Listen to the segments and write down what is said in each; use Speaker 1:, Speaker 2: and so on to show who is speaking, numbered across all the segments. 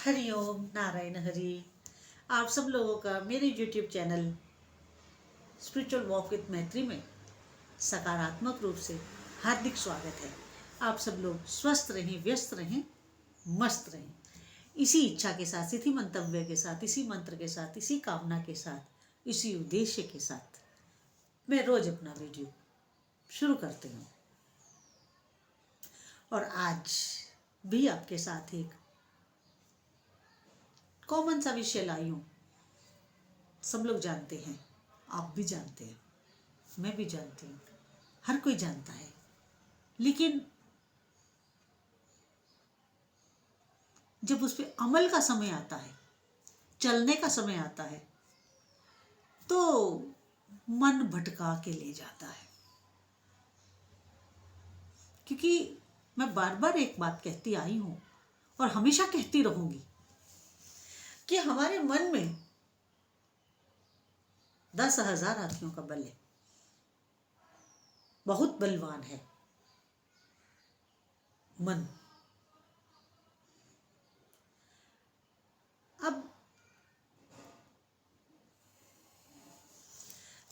Speaker 1: हरि ओम नारायण हरि। आप सब लोगों का मेरे YouTube channel spiritual walk with मैत्री में सकारात्मक रूप से हार्दिक स्वागत है। आप सब लोग स्वस्थ रहें, व्यस्त रहें, मस्त रहें। इसी इच्छा के साथ, इसी मंतव्य के साथ, इसी मंत्र के साथ, इसी कामना के साथ, इसी उद्देश्य के साथ मैं रोज अपना वीडियो शुरू करती हूँ। और आज भी आपके साथ एक कॉमन सा विषय लाई हूँ। सब लोग जानते हैं, आप भी जानते हैं, मैं भी जानती हूँ, हर कोई जानता है। लेकिन जब उस पर अमल का समय आता है, चलने का समय आता है, तो मन भटका के ले जाता है। क्योंकि मैं बार बार एक बात कहती आई हूँ और हमेशा कहती रहूंगी कि हमारे मन में 10,000 हाथियों का बल है, बहुत बलवान है मन। अब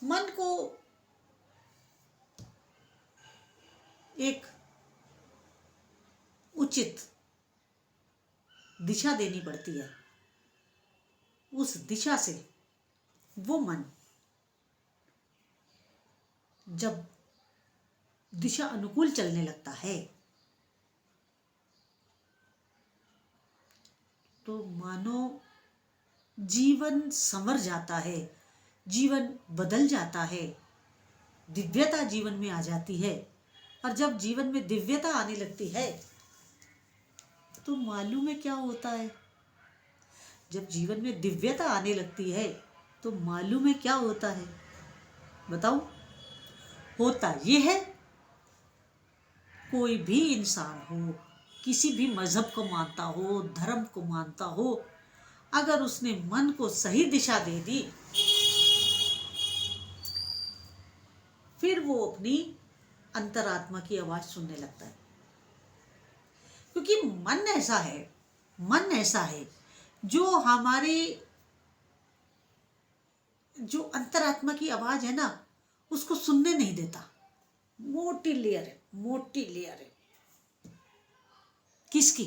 Speaker 1: मन को एक उचित दिशा देनी पड़ती है। उस दिशा से वो मन जब दिशा अनुकूल चलने लगता है तो मानो जीवन संवर जाता है, जीवन बदल जाता है, दिव्यता जीवन में आ जाती है। और जब जीवन में दिव्यता आने लगती है तो मालूम है क्या होता है? जब जीवन में दिव्यता आने लगती है तो मालूम है क्या होता है? बताओ। होता ये है, कोई भी इंसान हो, किसी भी मजहब को मानता हो, धर्म को मानता हो, अगर उसने मन को सही दिशा दे दी, फिर वो अपनी अंतरात्मा की आवाज सुनने लगता है। क्योंकि मन ऐसा है जो हमारे जो अंतरात्मा की आवाज है ना, उसको सुनने नहीं देता। मोटी लेयर है। किसकी?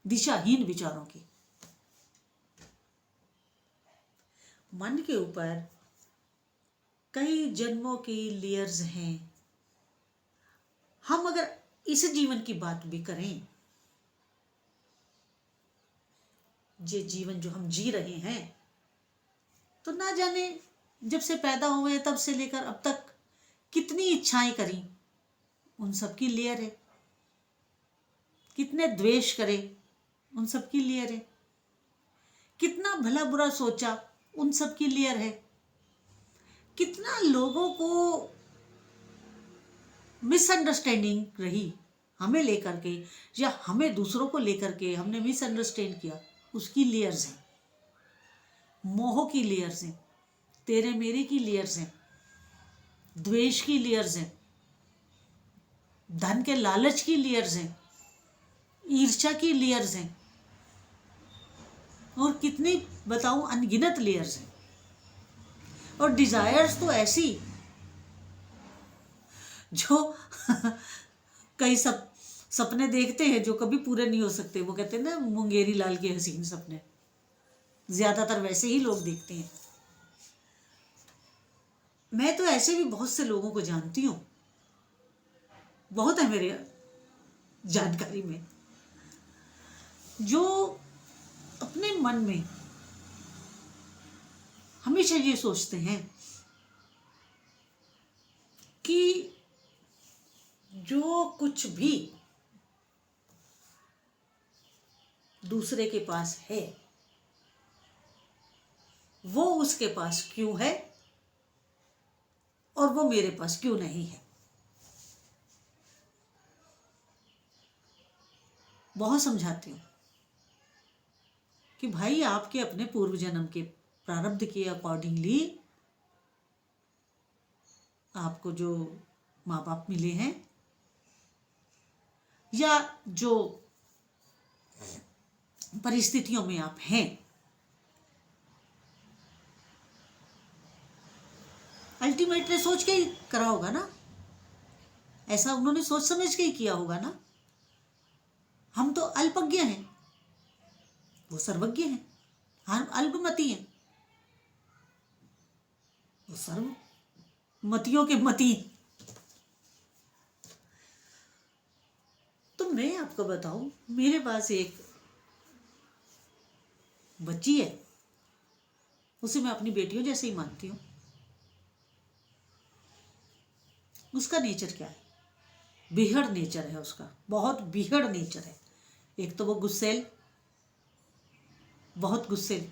Speaker 1: दिशाहीन विचारों की। मन के ऊपर कई जन्मों की लेयर्स हैं। हम अगर इस जीवन की बात भी करें, ये जीवन जो हम जी रहे हैं, तो ना जाने जब से पैदा हुए तब से लेकर अब तक कितनी इच्छाएं करी, उन सब की लेयर है। कितने द्वेष करे, उन सब की लेयर है। कितना भला बुरा सोचा, उन सब की लेयर है। कितना लोगों को मिसअंडरस्टैंडिंग रही हमें लेकर के, या हमें दूसरों को लेकर के हमने मिसअंडरस्टैंड किया, उसकी लेयर्स हैं। मोह की लेयर्स हैं, तेरे मेरे की लेयर्स हैं, द्वेष की लेयर्स हैं, धन के लालच की लेयर्स हैं, ईर्ष्या की लेयर्स हैं, और कितनी बताऊं अनगिनत लेयर्स हैं। और डिजायर्स तो ऐसी जो कई सपने देखते हैं जो कभी पूरे नहीं हो सकते। वो कहते हैं ना, मुंगेरी लाल के हसीन सपने, ज्यादातर वैसे ही लोग देखते हैं। मैं तो ऐसे भी बहुत से लोगों को जानती हूँ, बहुत है मेरे जानकारी में, जो अपने मन में हमेशा ये सोचते हैं कि जो कुछ भी दूसरे के पास है वो उसके पास क्यों है और वो मेरे पास क्यों नहीं है। बहुत समझाती हूँ कि भाई, आपके अपने पूर्व जन्म के प्रारब्ध के अकॉर्डिंगली आपको जो माँ बाप मिले हैं, या जो परिस्थितियों में आप हैं, अल्टीमेटली सोच के ही करा होगा ना, ऐसा उन्होंने सोच समझ के ही किया होगा ना। हम तो अल्पज्ञ हैं, वो सर्वज्ञ हैं, हम अल्पमति हैं, वो सर्वमतियों के मति। तो मैं आपको बताऊं, मेरे पास एक बच्ची है, उसे मैं अपनी बेटियों जैसे ही मानती हूँ। उसका नेचर क्या है? बीहड़ नेचर है उसका, बहुत बीहड़ नेचर है। एक तो वो गुस्सेल, बहुत गुस्सेल,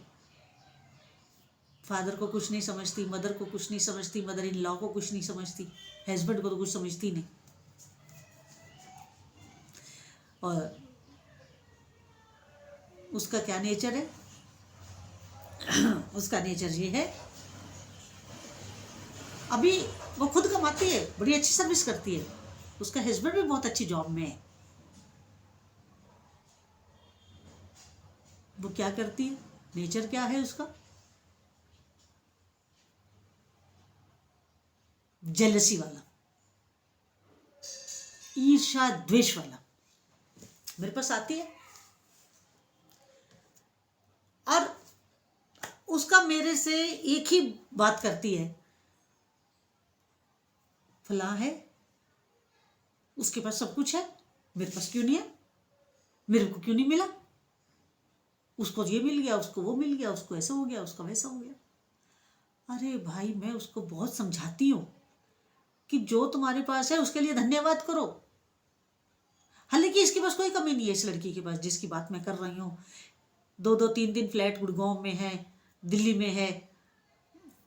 Speaker 1: फादर को कुछ नहीं समझती, मदर को कुछ नहीं समझती, मदर इन लॉ को कुछ नहीं समझती, हस्बैंड को तो कुछ समझती नहीं। और उसका क्या नेचर है? उसका नेचर ये है, अभी वो खुद कमाती है, बड़ी अच्छी सर्विस करती है, उसका हस्बैंड भी बहुत अच्छी जॉब में है। वो क्या करती है? नेचर क्या है उसका? जेलसी वाला, ईर्ष्या द्वेष वाला। मेरे पास आती है और उसका मेरे से एक ही बात करती है, फला है, उसके पास सब कुछ है, मेरे पास क्यों नहीं है, मेरे को क्यों नहीं मिला, उसको ये मिल गया, उसको वो मिल गया, उसको ऐसा हो गया, उसका वैसा हो गया। अरे भाई, मैं उसको बहुत समझाती हूँ कि जो तुम्हारे पास है उसके लिए धन्यवाद करो। हालांकि इसके पास कोई कमी नहीं है, इस लड़की के पास जिसकी बात मैं कर रही हूँ। 2-2 3-3 फ्लैट गुड़गांव में है, दिल्ली में है,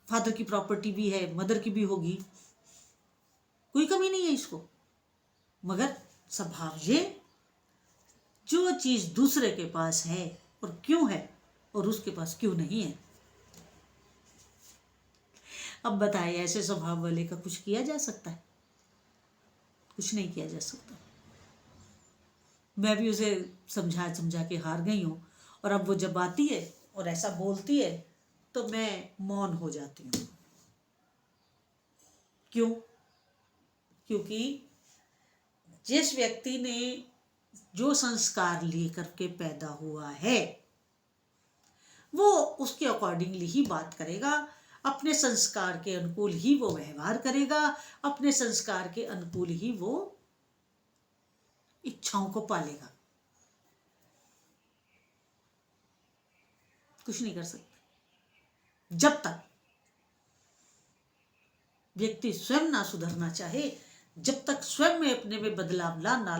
Speaker 1: फादर की प्रॉपर्टी भी है, मदर की भी होगी, कोई कमी नहीं है इसको। मगर स्वभाव ये, जो चीज दूसरे के पास है और क्यों है और उसके पास क्यों नहीं है। अब बताइए, ऐसे स्वभाव वाले का कुछ किया जा सकता है? कुछ नहीं किया जा सकता। मैं भी उसे समझा समझा के हार गई हूँ, और अब वो जब आती है और ऐसा बोलती है तो मैं मौन हो जाती हूँ। क्यों? क्योंकि जिस व्यक्ति ने जो संस्कार लेकर के पैदा हुआ है, वो उसके अकॉर्डिंगली ही बात करेगा, अपने संस्कार के अनुकूल ही वो व्यवहार करेगा, अपने संस्कार के अनुकूल ही वो इच्छाओं को पालेगा। कुछ नहीं कर सकता जब तक व्यक्ति स्वयं ना सुधरना चाहे, जब तक स्वयं में अपने में बदलाव लाना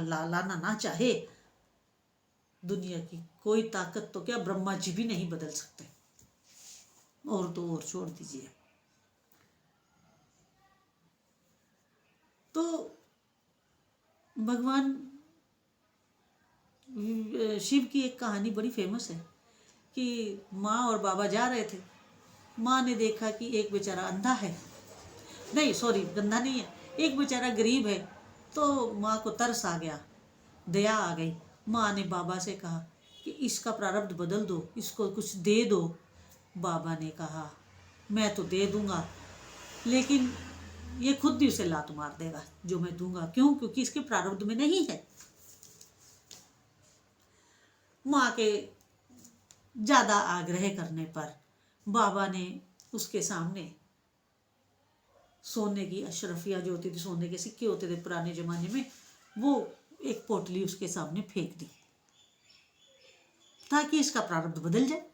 Speaker 1: ना चाहे, दुनिया की कोई ताकत तो क्या, ब्रह्मा जी भी नहीं बदल सकते। और तो और छोड़ दीजिए। तो भगवान शिव की एक कहानी बड़ी फेमस है कि माँ और बाबा जा रहे थे। माँ ने देखा कि एक बेचारा अंधा है, नहीं सॉरी गंदा नहीं है, एक बेचारा गरीब है। तो माँ को तरस आ गया, दया आ गई। माँ ने बाबा से कहा कि इसका प्रारब्ध बदल दो, इसको कुछ दे दो। बाबा ने कहा मैं तो दे दूंगा, लेकिन ये खुद भी उसे लात मार देगा जो मैं दूंगा। क्यों? क्योंकि इसके प्रारब्ध में नहीं है। माँ के ज्यादा आग्रह करने पर बाबा ने उसके सामने सोने की अशरफिया जो होती थी, सोने के सिक्के होते थे पुराने जमाने में, वो एक पोटली उसके सामने फेंक दी ताकि इसका प्रारब्ध बदल जाए।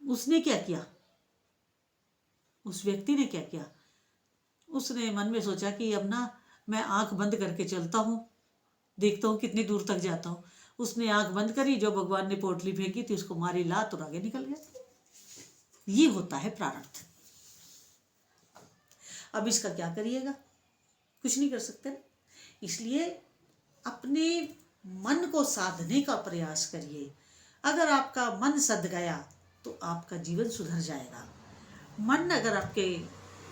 Speaker 1: उसने क्या किया? उस व्यक्ति ने क्या किया? उसने मन में सोचा कि अब ना मैं आंख बंद करके चलता हूँ, देखता हूँ कितनी दूर तक जाता हूँ। उसने आंख बंद करी, जो भगवान ने पोटली फेंकी थी उसको मारी लात और आगे निकल गया। ये होता है प्रारब्ध। अब इसका क्या करिएगा? कुछ नहीं कर सकते। इसलिए अपने मन को साधने का प्रयास करिए। अगर आपका मन सध गया तो आपका जीवन सुधर जाएगा। मन अगर आपके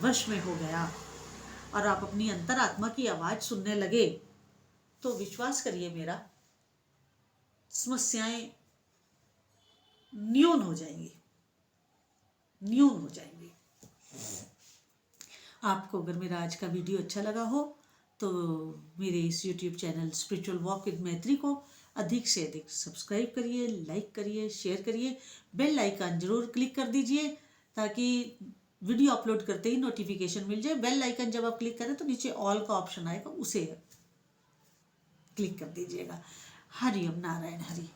Speaker 1: वश में हो गया और आप अपनी अंतरात्मा की आवाज सुनने लगे, तो विश्वास करिए मेरा, समस्याएं न्यून हो जाएंगी, न्यून हो जाएंगी। आपको अगर मेरा आज का वीडियो अच्छा लगा हो तो मेरे इस YouTube channel spiritual walk with मैत्री को अधिक से अधिक सब्सक्राइब करिए, लाइक करिए, शेयर करिए, बेल आइकन जरूर क्लिक कर दीजिए ताकि वीडियो अपलोड करते ही नोटिफिकेशन मिल जाए। बेल आइकन जब आप क्लिक करें तो नीचे ऑल का ऑप्शन आएगा, उसे क्लिक कर दीजिएगा। हरि ओम नारायण हरि।